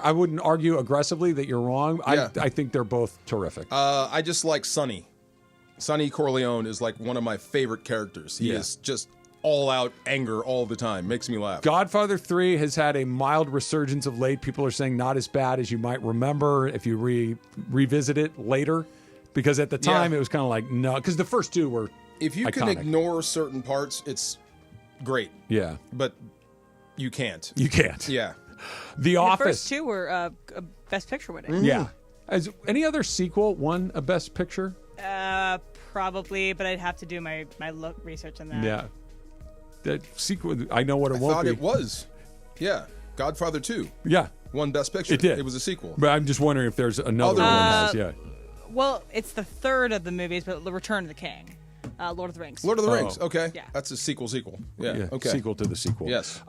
I wouldn't argue aggressively that you're wrong. Yeah. I think they're both terrific. I just like Sonny. Sonny Corleone is like one of my favorite characters. He Yeah. is just all-out anger all the time. Makes me laugh. Godfather 3 has had a mild resurgence of late. People are saying not as bad as you might remember if you revisit it later. Because at the time, it was kind of like, no. Because the first two were If you iconic. can ignore certain parts, it's great. Yeah. But you can't. You can't. Yeah. The Office. The first two were Best Picture winning. Yeah. Has any other sequel won a Best Picture? Probably, but I'd have to do my research on that. Yeah. That sequel, I know what it won't thought be. it was. Yeah. Godfather 2. Yeah. Won Best Picture. It did. It was a sequel. But I'm just wondering if there's another one that has, yeah. Well, it's the third of the movies, but The Return of the King. Lord of the Rings. Lord of the Rings. Oh. Okay. Yeah. That's a sequel. Yeah. Okay. Sequel to the sequel. Yes.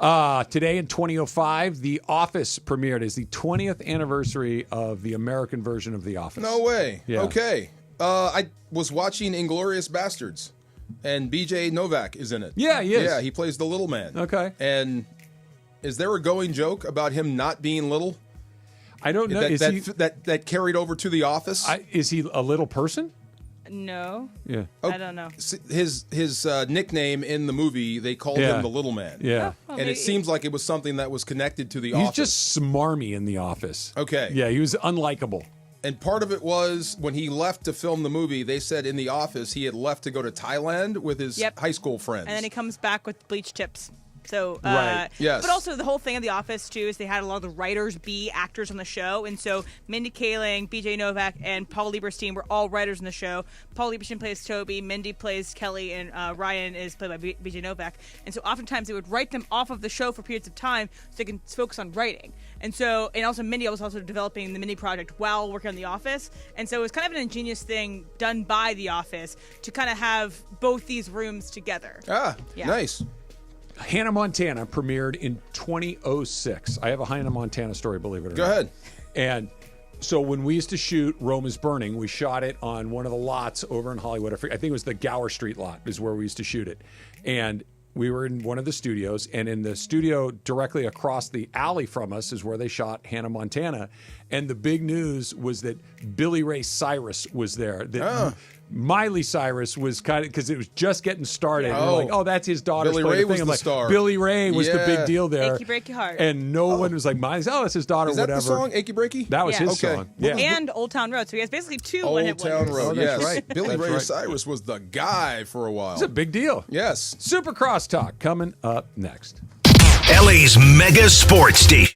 Today in 2005, The Office premiered as the 20th anniversary of the American version of The Office. No way. Yeah. Okay. I was watching Inglourious Bastards, and B.J. Novak is in it. Yeah, he is. Yeah, he plays the little man. Okay. And is there a going joke about him not being little? I don't know. That carried over to The Office? Is he a little person? No. Yeah. I don't know. His nickname in the movie, they called him the little man. Yeah. Oh, And it seems like it was something that was connected to The Office. He's just smarmy in The Office. Okay. Yeah, he was unlikable. And part of it was when he left to film the movie, they said in The Office he had left to go to Thailand with his high school friends. And then he comes back with bleach tips. So, Right. Yes. But also the whole thing of The Office too is they had a lot of the writers be actors on the show, and so Mindy Kaling, B.J. Novak, and Paul Lieberstein were all writers on the show. Paul Lieberstein plays Toby, Mindy plays Kelly, and Ryan is played by B.J. Novak. And so oftentimes they would write them off of the show for periods of time so they can focus on writing. And also Mindy was also developing the Mindy Project while working on The Office, and so it was kind of an ingenious thing done by The Office to kind of have both these rooms together. Nice. Hannah Montana premiered in 2006. I have a Hannah Montana story, believe it or not. Go ahead. And so when we used to shoot Rome is Burning, we shot it on one of the lots over in Hollywood. I think it was the Gower Street lot is where we used to shoot it. And we were in one of the studios, and in the studio directly across the alley from us is where they shot Hannah Montana. And the big news was that Billy Ray Cyrus was there. That Miley Cyrus was kind of, because it was just getting started. Yeah. And we're like, oh, that's his daughter's Billy playing Ray the was thing. I'm the like, star. Billy Ray was the big deal there. Achy Breaky Heart. And no one was like, Miley's, oh, that's his daughter, Is that whatever. the song, Achy Breaky? That was his song. Yeah. And Old Town Road. So he has basically two Old one-hit Town wonders. Road, that's yes. right. Billy That's Ray right. Cyrus was the guy for a while. It's a big deal. Yes. Super Crosstalk coming up next. LA's mega sports station.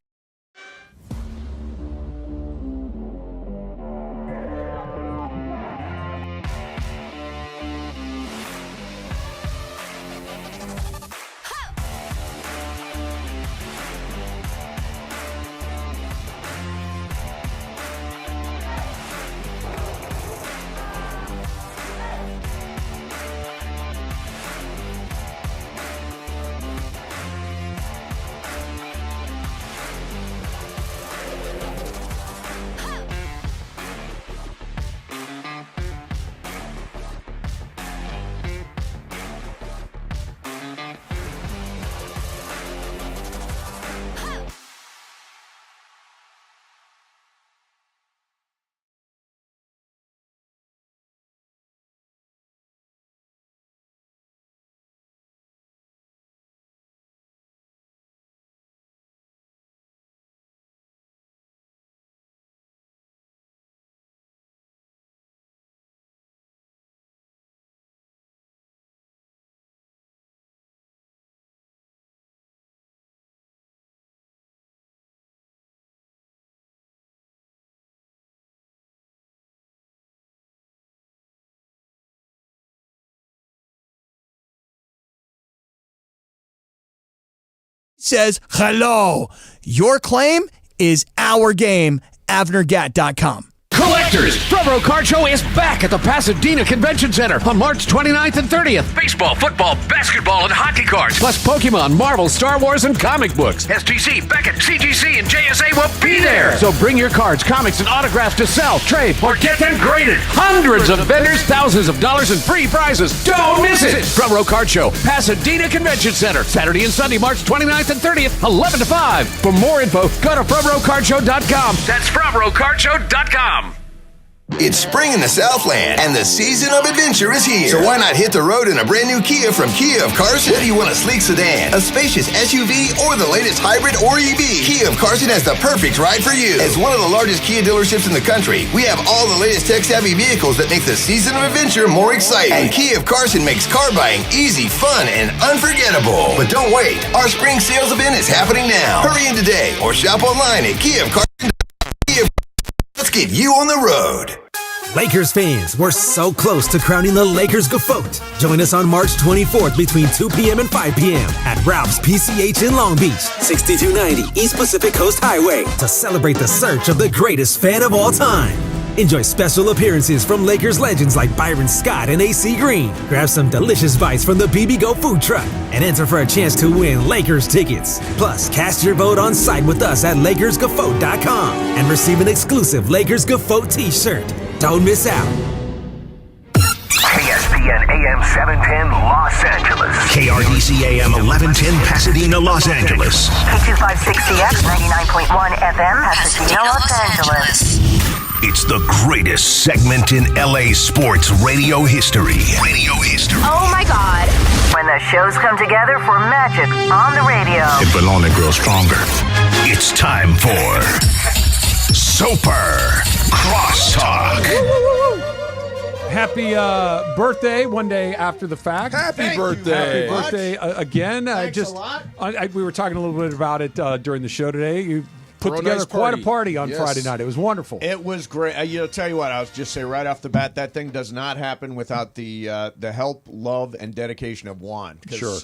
Says, hello. Your claim is our game. AvnerGat.com. Collectors, Provo Card Show is back at the Pasadena Convention Center on March 29th and 30th. Baseball, football, basketball, and hockey cards, plus Pokemon, Marvel, Star Wars, and comic books. STC, Beckett, CGC, and JSA will be there. So bring your cards, comics, and autographs to sell, trade, or get them graded. Hundreds of vendors, thousands of dollars in free prizes. Don't miss it. Provo Card Show, Pasadena Convention Center, Saturday and Sunday, March 29th and 30th, 11 to 5. For more info, go to ProvoCardShow.com. That's ProvoCardShow.com. It's spring in the Southland, and the season of adventure is here. So why not hit the road in a brand new Kia from Kia of Carson? Whether you want a sleek sedan, a spacious SUV, or the latest hybrid or EV, Kia of Carson has the perfect ride for you. As one of the largest Kia dealerships in the country, we have all the latest tech-savvy vehicles that make the season of adventure more exciting. And Kia of Carson makes car buying easy, fun, and unforgettable. But don't wait. Our spring sales event is happening now. Hurry in today or shop online at Kia of Carson. Let's get you on the road. Lakers fans, we're so close to crowning the Lakers GOAT. Join us on March 24th between 2 p.m. and 5 p.m. at Ralph's PCH in Long Beach, 6290 East Pacific Coast Highway, to celebrate the search of the greatest fan of all time. Enjoy special appearances from Lakers legends like Byron Scott and AC Green. Grab some delicious bites from the BB Go food truck and enter for a chance to win Lakers tickets. Plus, cast your vote on site with us at LakersGoFoat.com and receive an exclusive Lakers GOAT t-shirt. Don't miss out. ESPN AM 710 Los Angeles. KRDC AM 1110 Pasadena, Los Angeles. K256CX 99.1 FM Pasadena, Los Angeles. It's the greatest segment in LA sports radio history. Oh my God. When the shows come together for magic on the radio. It will only grow stronger. It's time for Soper Crosstalk. Happy birthday! One day after the fact. Happy birthday! Happy birthday again! Thanks a lot. We were talking a little bit about it during the show today. You put together quite a party on Friday night. It was wonderful. It was great. Tell you what, I'll just say right off the bat, that thing does not happen without the help, love, and dedication of Juan. Sure.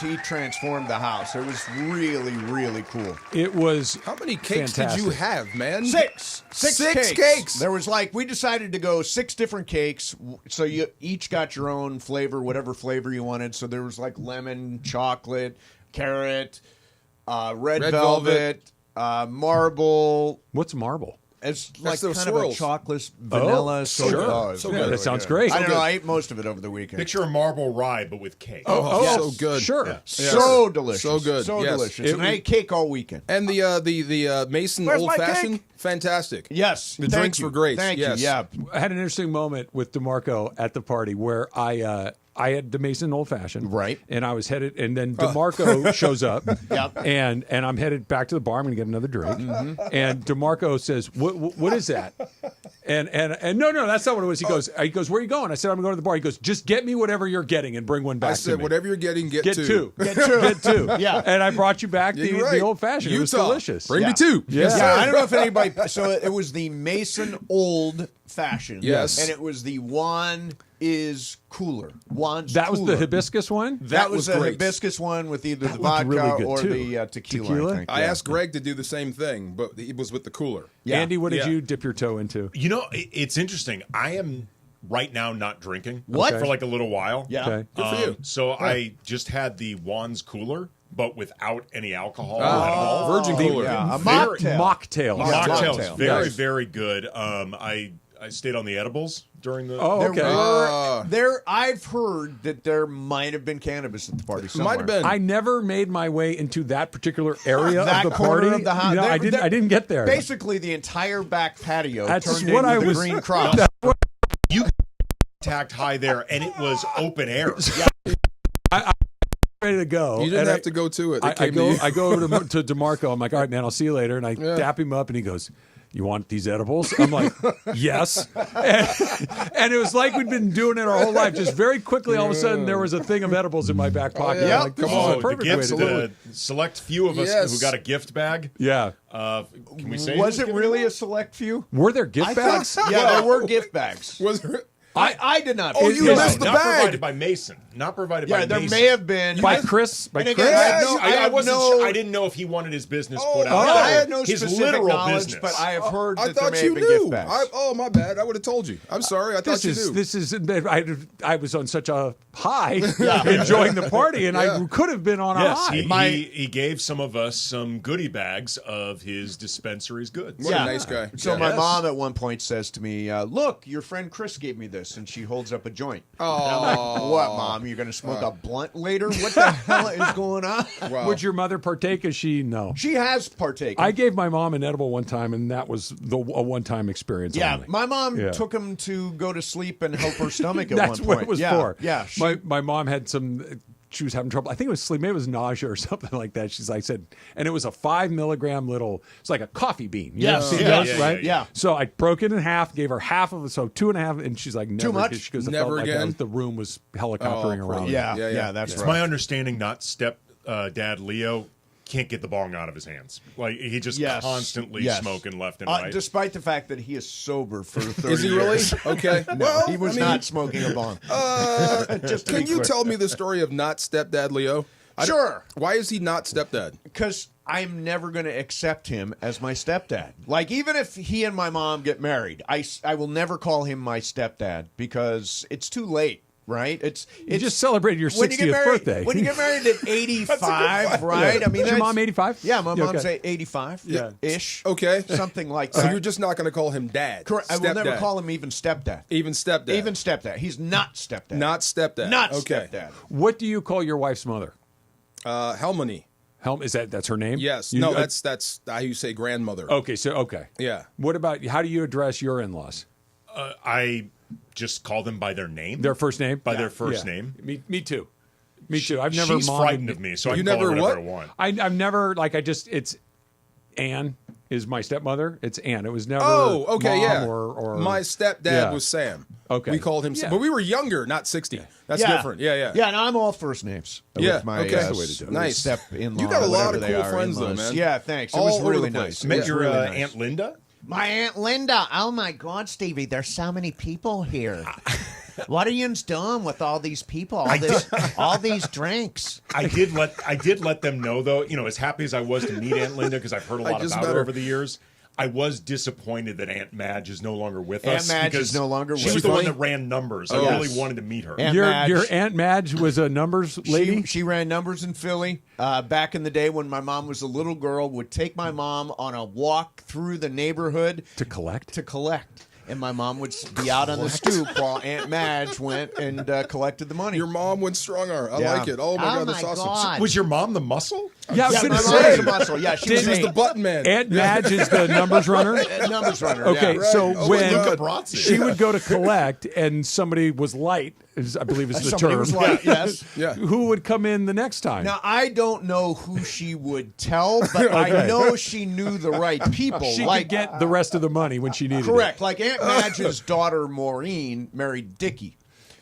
He transformed the house. It was really, really cool. It was. How many cakes did you have, man? Six cakes. There was we decided to go 6 different cakes, so you each got your own flavor, whatever flavor you wanted. So there was lemon, chocolate, carrot, red velvet. Marble. What's marble? It's like kind of a chocolate vanilla. So good. That sounds great. I don't know. I ate most of it over the weekend. Picture a marble rye, but with cake. So good. Sure. Yeah. So delicious. So good. So delicious. And I ate cake all weekend. And the Mason Old Fashioned, fantastic. Yes. The drinks were great. Thank you. Yeah. I had an interesting moment with DeMarco at the party where I had the Mason Old Fashioned, right? And I was headed, and then DeMarco shows up, yep. and I'm headed back to the bar. I'm going to get another drink, and DeMarco says, "What is that?" And no, that's not what it was. He goes, "Where are you going?" I said, "I'm going to the bar." He goes, "Just get me whatever you're getting and bring one back." I said, to me. "Whatever you're getting, get two. Get two. Yeah. And I brought you back the Old Fashioned. It was delicious. Bring me two. Yeah. I don't know if anybody. So it was the Mason Old Fashioned. Yes. And it was the Juan is cooler. Juan's That was cooler. the hibiscus one? That was the hibiscus one with either the vodka really or too. the tequila. I think. I asked Greg to do the same thing, but it was with the cooler. Yeah. Andy, what did you dip your toe into? You know, it's interesting. I am right now not drinking What? for a little while. Yeah. Okay. Good for you. So I just had the Juan's cooler, but without any alcohol at all. Virgin cooler. Yeah. A Mocktail. Mocktails. Very, Nice. very good. I stayed on the edibles during the. Oh, okay. I've heard that there might have been cannabis at the party somewhere. Might have been. I never made my way into that particular area That of the corner party. of the house. I didn't get there. Basically, the entire back patio That's turned what into I the was. green cross. You tacked high there, and it was open air. I'm ready to go. You didn't And have to go to it. I go over to DeMarco. I'm like, all right, man, I'll see you later. And I dap him up, and he goes, "You want these edibles?" I'm like, "Yes." And it was like we'd been doing it our whole life. Just very quickly, all of a sudden, there was a thing of edibles in my back pocket. yeah. I'm like, this Come is on, a perfect the way gifts, to do the it. select few of us Yes. who got a gift bag. Yeah. Can we say? Was it really a select few? Were there gift bags? Yeah, there were gift bags. Was there? I did not. Oh, you missed the not bag. provided by Mason. Not provided by there Mason. may have been By Chris? By And Chris? again, I wasn't no- sure. I didn't know if he wanted his business put out. I had no his specific literal knowledge, business. but I have heard I that there thought may you have been gift knew. bags. My bad. I would have told you. I'm sorry. I thought you knew. This is. I was on such a high, enjoying the party, and I could have been on a high. He gave some of us some goodie bags of his dispensary's goods. What a nice guy. So my mom at one point says to me, "Look, your friend Chris gave me this." this, and she holds up a joint. Oh. And I'm like, what, Mom? You're going to smoke a blunt later? What the hell is going on? Wow. Would your mother partake? Is she? No. She has partaken. I gave my mom an edible one time, and that was a one-time experience. Yeah, only. my mom took him to go to sleep and help her stomach at That's one point. what it was for. Yeah. My mom had some. She was having trouble. I think it was sleep. Maybe it was nausea or something like that. I said, and it was a 5 milligram little. It's like a coffee bean. You Yes. know, Yes. those, right? Yeah. So I broke it in half, gave her half of it, so 2.5, and she's like, never. Too much? She goes, it Never felt like again? the room was helicoptering around. Yeah, that's It's right. my understanding not step-dad Leo can't get the bong out of his hands. Like, he just constantly smoking left and right. Despite the fact that he is sober for 30 Is he really? years. Okay. No, Well, he was not smoking a bong. Just to Can be you clear. tell me the story of not stepdad Leo? Sure. Why is he not stepdad? Because I'm never going to accept him as my stepdad. Like, even if he and my mom get married, I will never call him my stepdad because it's too late. Right? It's You just celebrated your 60th birthday. When you get married at 85, right? I mean, is your mom 85? Yeah, my Yeah, mom's okay. 85 Yeah. ish. Okay. Something like So that. you're just not going to call him dad. Correct. I will never Stepdad. call him even stepdad. Even stepdad. Even stepdad. He's not stepdad. Not stepdad. Not okay. stepdad. What do you call your wife's mother? Helmony. Is that's her name? Yes. You- No, that's how you say grandmother. Okay. Yeah. What about how do you address your in-laws? I just call them by their name. Their first name? By their first Yeah. name. Me too. Me too. I've never. She's frightened of me, so I can call her whatever I want. I've never it's Anne is my stepmother. It's Anne. It was never. Oh, okay, Mom yeah. Or my stepdad yeah. was Sam. Okay. We called him Sam. Yeah. But we were younger, not 60. That's different. Yeah. Yeah, and I'm all first names. Yeah, With my, okay. That's the way to do it. Nice. Step-in-law, You got a lot whatever of they cool are, friends, though, in-laws. man. Yeah, thanks. It All was over really the place. nice. Met It was your really nice. Aunt Linda? My Aunt Linda. Oh my God, Stevie, there's so many people here. What are you doing with all these people? All these drinks. I did let them know, though, as happy as I was to meet Aunt Linda, because I've heard a lot just about met her her. over the years, I was disappointed that Aunt Madge is no longer with us. Aunt Madge because is no longer she with was the us. one that ran numbers. I Yes. really wanted to meet her. Aunt Your Madge. Aunt Madge was a numbers lady. She ran numbers in Philly back in the day when my mom was a little girl. Would take my mom on a walk through the neighborhood to collect. And my mom would be out on the stoop while Aunt Madge went and collected the money. Your mom went strong arm. I Yeah. like it. Oh my God, that's awesome. God. Was your mom the muscle? Yeah, I was Yeah, gonna my mom say. was a muscle. Yeah, she She was the button man. Aunt Madge is the numbers runner. numbers runner. Okay, yeah. Right. so Oh, when Luca Brasi. she would go to collect and somebody was light, I believe is the Somebody term. was like, yes. Yeah. Who would come in the next time? Now, I don't know who she would tell, but I know she knew the right people. she like, could get the rest of the money when she needed correct. it. Like Aunt Madge's daughter, Maureen, married Dickie.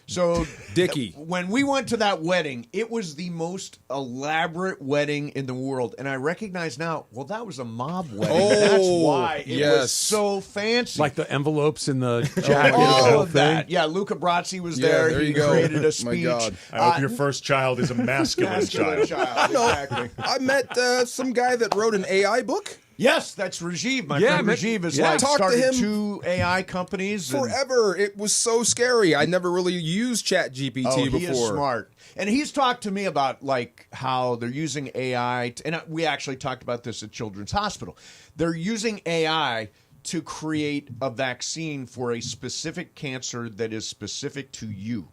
So Dickie. when we went to that wedding, it was the most elaborate wedding in the world. And I recognize now, well, that was a mob wedding. Oh, That's why it yes. was so fancy. Like the envelopes in the jacket, the all whole of thing. that. Yeah, Luca Brasi was Yeah, there. there He you go. created a My speech. God. I hope your first child is a masculine child. Exactly. I met some guy that wrote an AI book. Yes, that's Rajiv. My Yeah, friend man. Rajiv has Yeah. like Talked to started him 2 AI companies. and- Forever. It was so scary. I never really used ChatGPT Oh, before. he is smart. And he's talked to me about like how they're using AI, and we actually talked about this at Children's Hospital. They're using AI to create a vaccine for a specific cancer that is specific to you.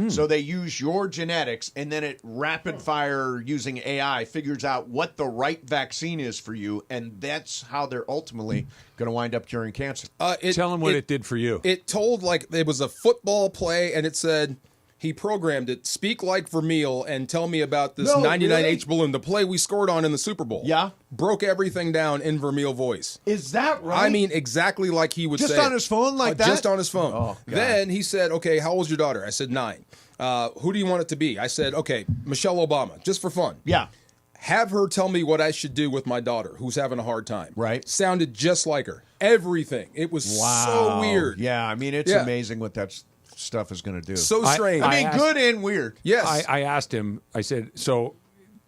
So they use your genetics, and then it rapid fire using AI figures out what the right vaccine is for you, and that's how they're ultimately going to wind up curing cancer. Tell them what it did for you. It told like it was a football play, and it said he programmed it. Speak like Vermeil and tell me about this No, 99H balloon, the play we scored on in the Super Bowl. Yeah. Broke everything down in Vermeil voice. Is that right? I mean, exactly like he would Just say. on his phone like that? Just on his phone. Oh, God. Then he said, okay, how old's your daughter? I said 9. Who do you want it to be? I said, okay, Michelle Obama, just for fun. Yeah. Have her tell me what I should do with my daughter who's having a hard time. Right. Sounded just like her. Everything. It was so weird. Yeah, I mean, it's Yeah. amazing what that stuff is going to do. So strange. I mean, good and weird. Yes. I asked him, I said, so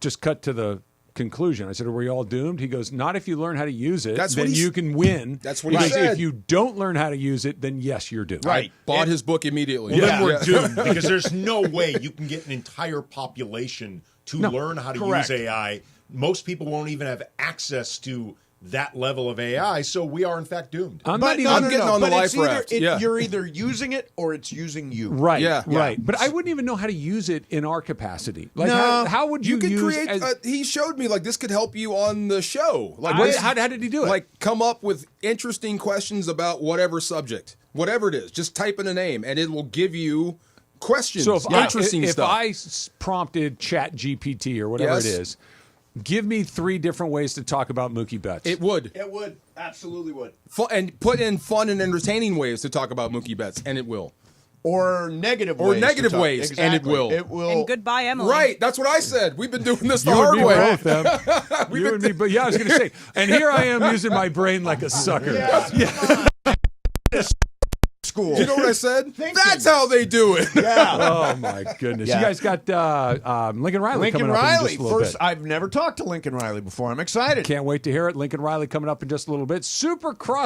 just cut to the conclusion. I said, are we all doomed? He goes, not if you learn how to use it, That's what then he you can win. That's what he he goes, said. if you don't learn how to use it, then yes, you're doomed. Right. Bought his book immediately. Well, then we're doomed because there's no way you can get an entire population to No. learn how to Correct. use AI. Most people won't even have access to that level of AI, so we are in fact doomed. I'm getting on the life raft. You're either using it or it's using you. Right, right. But I wouldn't even know how to use it in our capacity. Like, how would you could use create? He showed me, like, this could help you on the show. Like, how did he do it? Like, come up with interesting questions about whatever subject, whatever it is. Just type in a name, and it will give you questions. So if interesting stuff. I prompted Chat GPT or whatever it is, give me 3 different ways to talk about Mookie Betts. It would. It would. Absolutely would. And put in fun and entertaining ways to talk about Mookie Betts, and it will. Or negative ways. Exactly. And it will. It will. And goodbye, Emily. Right. That's what I said. We've been doing this the You hard and me way. both, you and me, but yeah, I was going to say, and here I am using my brain like a sucker. School. You know what I said? That's how they do it. Yeah. Oh my goodness. Yeah. You guys got Lincoln Riley coming up in just a little bit. I've never talked to Lincoln Riley before. I'm excited. Can't wait to hear it. Lincoln Riley coming up in just a little bit. Supercross